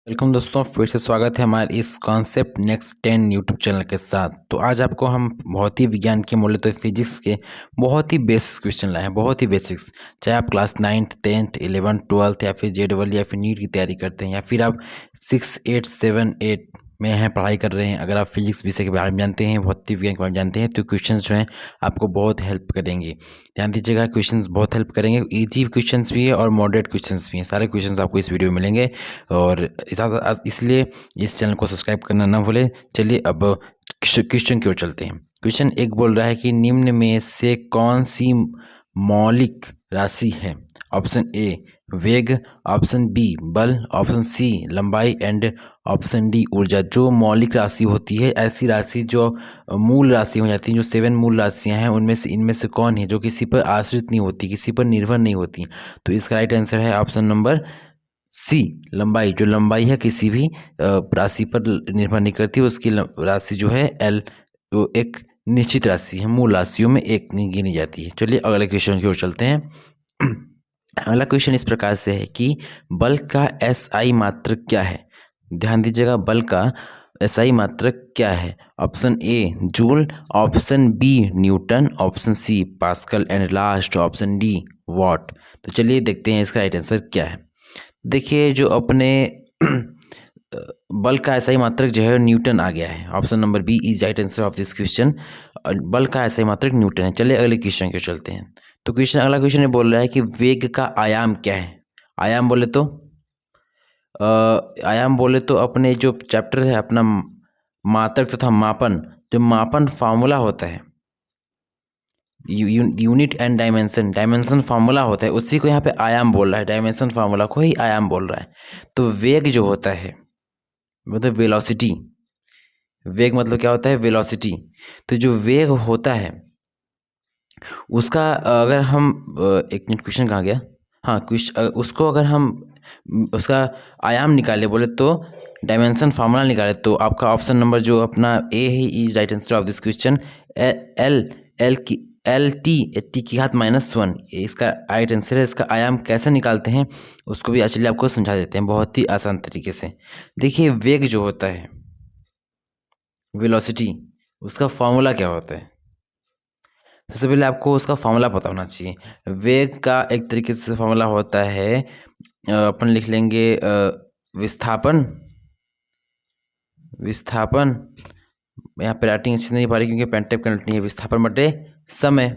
Welcome दोस्तों, फिर से स्वागत है हमारे इस कॉन्सेप्ट नेक्स्ट 10 यूट्यूब चैनल के साथ। तो आज आपको हम भौतिक विज्ञान के मूल्य तो फिजिक्स के बहुत ही बेसिक क्वेश्चन लाए हैं, बहुत ही बेसिक्स। चाहे आप class 9th 10th 11th 12th या फिर JEE या फिर नीट की तैयारी करते हैं, या फिर आप 6 8 7 8 में हैं, पढ़ाई कर रहे हैं। अगर आप फिजिक्स विषय के बारे में जानते हैं, भौतिक विज्ञान के बारे में जानते हैं, तो क्वेश्चंस जो हैं आपको बहुत हेल्प करेंगे। ध्यान दीजिएगा, क्वेश्चंस बहुत हेल्प करेंगे। इजी क्वेश्चंस भी है और मॉडरेट क्वेश्चंस भी हैं। सारे क्वेश्चंस आपको इस वीडियो में मिलेंगे और इसलिए इस चैनल को सब्सक्राइब करना ना भूलें। चलिए अब क्वेश्चन की ओर चलते हैं। क्वेश्चन एक बोल रहा है कि निम्न में से कौन सी मौलिक राशि है? ऑप्शन ए वेग, ऑप्शन बी बल, ऑप्शन सी लंबाई एंड ऑप्शन डी ऊर्जा। जो मौलिक राशि होती है, ऐसी राशि जो मूल राशि हो जाती है, जो 7 मूल राशियां हैं, उनमें से इनमें से कौन है जो किसी पर आश्रित नहीं होती, किसी पर निर्भर नहीं होती? तो इसका राइट आंसर है ऑप्शन नंबर सी लंबाई। जो लंबाई है किसी भी राशि पर निर्भर नहीं करती, उसकी राशि जो है एल वो एक निश्चित राशि है, मूल राशियों में एक नहीं गिनी जाती है। चलिए अगले क्वेश्चन की ओर चलते हैं। अगला क्वेश्चन इस प्रकार से है कि बल का SI मात्रक क्या है? ध्यान दीजिएगा, बल का SI मात्रक क्या है? Option A joule, option B newton, option C pascal and last option D watt. तो चलिए देखते हैं इसका राइट आंसर क्या है। देखिए, जो अपने बल का SI मात्रक जो है न्यूटन आ गया है। Option number B is right answer of this question. बल का SI मात्रक न्यूटन है। चलिए अगले क्वेश्चन की ओर चलते हैं। तो अगला क्वेश्चन ये बोल रहा है कि वेग का आयाम क्या है? आयाम बोले तो अपने जो चैप्टर है अपना मात्रक तथा मापन, जो मापन फार्मूला होता है, यूनिट एंड डायमेंशन फार्मूला होता है, उसी को यहाँ पे आयाम बोल रहा है। डायमेंशन फार्मूला को ही आयाम बोल रहा है। तो वेग जो होता है मतलब वेलोसिटी, वेग मतलब क्या होता है? वेलोसिटी। तो जो वेग होता है उसका अगर हम एक मिनट, क्वेश्चन कहाँ गया? हाँ, उसको अगर हम उसका आयाम निकाले बोले तो डायमेंशन फार्मूला निकाले, तो आपका ऑप्शन नंबर जो अपना ए है is right answer of this question. T की घात -1 इसका राइट आंसर है। इसका आयाम कैसे निकालते हैं उसको भी चलिए आपको समझा देते हैं बहुत ही आसान तरीके से। देखिए, वेग जो होता है, वेलोसिटी, उसका फॉर्मूला क्या होता है? सबसे पहले आपको उसका फॉर्मूला पता होना चाहिए। वेग का एक तरीके से फॉर्मूला होता है, अपन लिख लेंगे विस्थापन। यहाँ पे राइटिंग अच्छी नहीं पा रही क्योंकि पेन टाइप कनेक्ट नहीं है। विस्थापन बटे समय।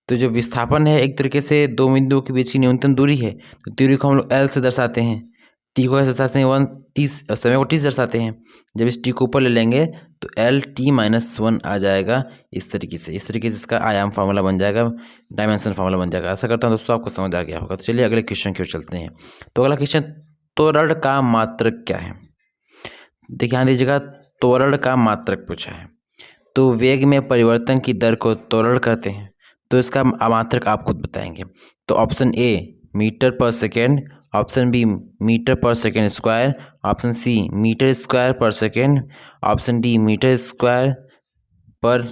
तो जो विस्थापन है एक तरीके से दो बिंदुओं के बीच की न्यूनतम दूरी है। तो दूरी को हम लोग L से दर्शाते हैं, टी को कैसे दर्शाते हैं? 1 t, समय को t से दर्शाते हैं। जब इस टी को ऊपर ले लेंगे तो LT-1 आ जाएगा इस तरीके से। इसका आयाम फार्मूला बन जाएगा, डायमेंशन फार्मूला बन जाएगा। ऐसा करता हूँ दोस्तों आपको समझ आ गया होगा। तो चलिए अगले क्वेश्चन की ओर चलते हैं। तो अगला क्वेश्चन, त्वरण का मात्रक क्या है? देखिए ध्यान दीजिएगा, त्वरण का मात्रक पूछा है। तो वेग में परिवर्तन की दर को त्वरण कहते हैं। तो इसका मात्रक आप खुद बताएंगे। तो option A metre per second, option B metre per second square, option C metre square per second, option D metre square per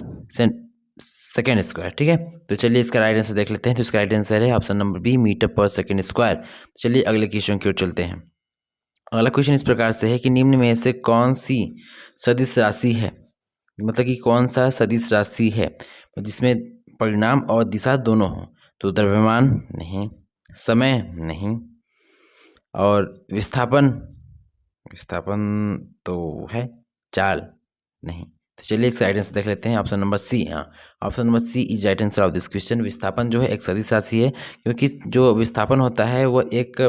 second square. ठीक है, तो चलिए इसका राइट आंसर देख लेते हैं। तो इसका राइट आंसर है option number B metre per second square. चलिए अगले क्वेश्चन की ओर चलते हैं। अगला क्वेश्चन इस प्रकार से है कि निम्न में से कौन सी सदिश राशि है? मतलब कि कौन सा सदिश राशि है जिसमें परिणाम और दिशा दोनों हो? तो द्रव्यमान नहीं, समय नहीं, और विस्थापन तो है, चाल नहीं। तो चलिए इसका राइट आंसर देख लेते हैं। ऑप्शन नंबर सी, हाँ, option number C is right answer of this question. विस्थापन जो है एक सदिश राशि है, क्योंकि जो विस्थापन होता है वो एक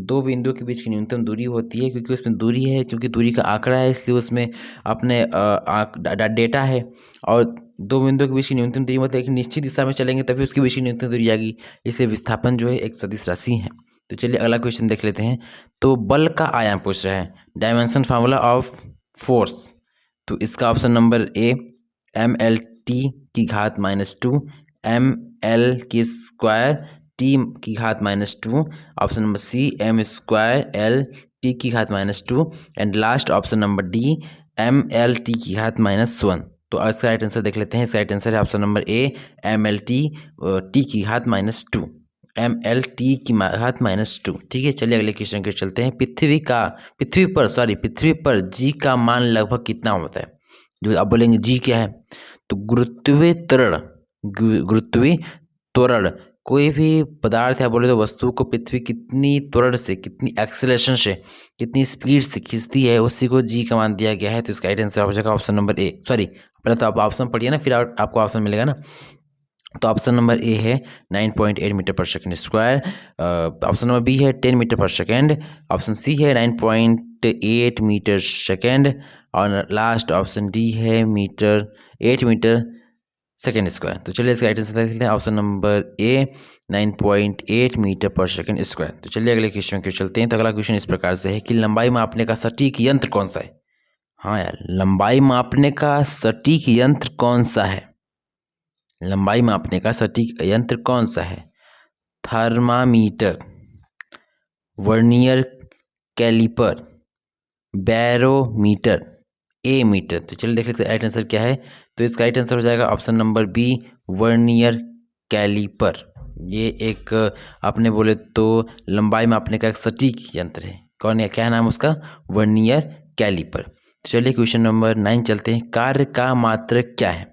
दो बिंदुओं के बीच की न्यूनतम दूरी होती है। क्योंकि उसमें दूरी है, क्योंकि दूरी का आंकड़ा है, इसलिए उसमें अपने डेटा है। और दो बिंदुओं के बीच की न्यूनतम दूरी मतलब एक निश्चित दिशा में चलेंगे तभी उसके बीच की न्यूनतम दूरी आएगी। इसलिए विस्थापन जो है एक सदिश राशि है। तो चलिए अगला क्वेश्चन देख लेते हैं। तो बल का आयाम पूछ रहा है, डायमेंशन फार्मूला ऑफ फोर्स। तो इसका ऑप्शन नंबर ए mLT की घात -2, mL की स्क्वायर T की घात -2, ऑप्शन नंबर सी m² LT की घात -2 and last option number D mLT की घात -1। तो इसका राइट आंसर देख लेते हैं। इसका राइट आंसर है ऑप्शन नंबर ए mLT T की घात -2। mlt की घात -2। ठीक है, चलिए अगले क्वेश्चन के चलते हैं। पृथ्वी पर g का मान लगभग कितना होता है? जो आप बोलेंगे g क्या है, तो गुरुत्वीय त्वरण कोई भी पदार्थ या बोले तो वस्तु को पृथ्वी कितनी त्वरण से, कितनी एक्सेलरेशन से, कितनी स्पीड से खींचती है, उसी को जी का मान दिया गया है। तो इसका राइट आंसर हो जाएगा ऑप्शन नंबर ए। सॉरी, पहले तो आप ऑप्शन पढ़िए ना, फिर आपको ऑप्शन मिलेगा ना। तो ऑप्शन नंबर ए है 9.8 metre per second square, option number B है 10 metre per second, option C है 9.8 मीटर सेकेंड, और लास्ट ऑप्शन डी है 8 मीटर सेकेंड स्क्वायर। तो चलिए इसका राइट आंसर देख लेते हैं, ऑप्शन नंबर ए 9.8 मीटर पर सेकेंड स्क्वायर। तो चलिए अगले क्वेश्चन के चलते हैं। तो अगला क्वेश्चन इस प्रकार से है कि लंबाई मापने का सटीक यंत्र कौन सा है? हाँ यार, लंबाई मापने का सटीक यंत्र कौन सा है? लंबाई मापने का सटीक यंत्र कौन सा है? थर्मामीटर, वर्नियर कैलिपर, बैरोमीटर, ए मीटर। तो चलिए देख लेते हैं राइट आंसर क्या है। तो इसका राइट आंसर हो जाएगा option number B, vernier calliper. ये एक आपने बोले तो लंबाई मापने का एक सटीक यंत्र है। कौन है, क्या नाम उसका? Vernier calliper. तो चलिए क्वेश्चन नंबर 9 चलते हैं। कार्य का मात्रक क्या है?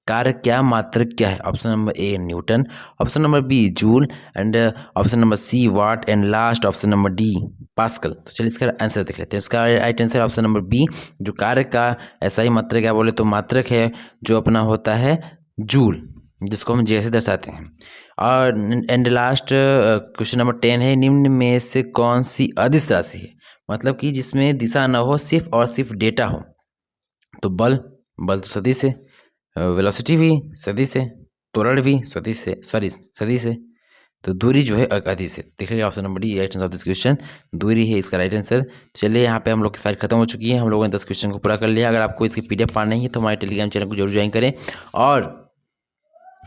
कार्य क्या मात्रक क्या है? Option number A newton, option number B joule, and option number C watt, and last option number D pascal. तो चलिए इसका आंसर देख लेते हैं। इसका right answer option number B, जो कार्य का ऐसा ही मात्रक क्या बोले तो मात्रक है जो अपना होता है जूल, जिसको हम जैसे दर्शाते हैं। और एंड लास्ट क्वेश्चन नंबर 10 है, निम्न में से कौन सी अदिश राशि है? मतलब कि जिसमें दिशा न हो, सिर्फ और सिर्फ डेटा हो। तो बल तो सदिश है, वेलोसिटी भी सदिश है, त्वरण भी सदिश है, सदिश है। तो दूरी जो है अदिश है। देखिए option number D right answer of this question, दूरी है इसका राइट आंसर। चलिए यहाँ पे हम लोग की सारी खत्म हो चुकी है, हम लोगों ने 10 क्वेश्चन को पूरा कर लिया। अगर आपको इसकी PDF पाना नहीं है तो हमारे टेलीग्राम चैनल को जरूर ज्वाइन करें, और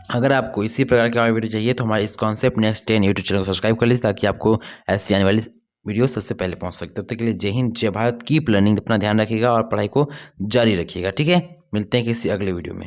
अगर आपको इसी प्रकार की और वीडियो चाहिए तो हमारे इस कॉन्सेप्ट नेक्स्ट 10 यूट्यूब चैनल को सब्सक्राइब कर लीजिए, ताकि आपको ऐसी आने वाली वीडियो सबसे पहले पहुंच सकते। तब तक के लिए जय हिंद, जय भारत, कीप लर्निंग, अपना ध्यान रखिएगा और पढ़ाई को जारी रखिएगा। ठीक है, मिलते हैं किसी अगले वीडियो में।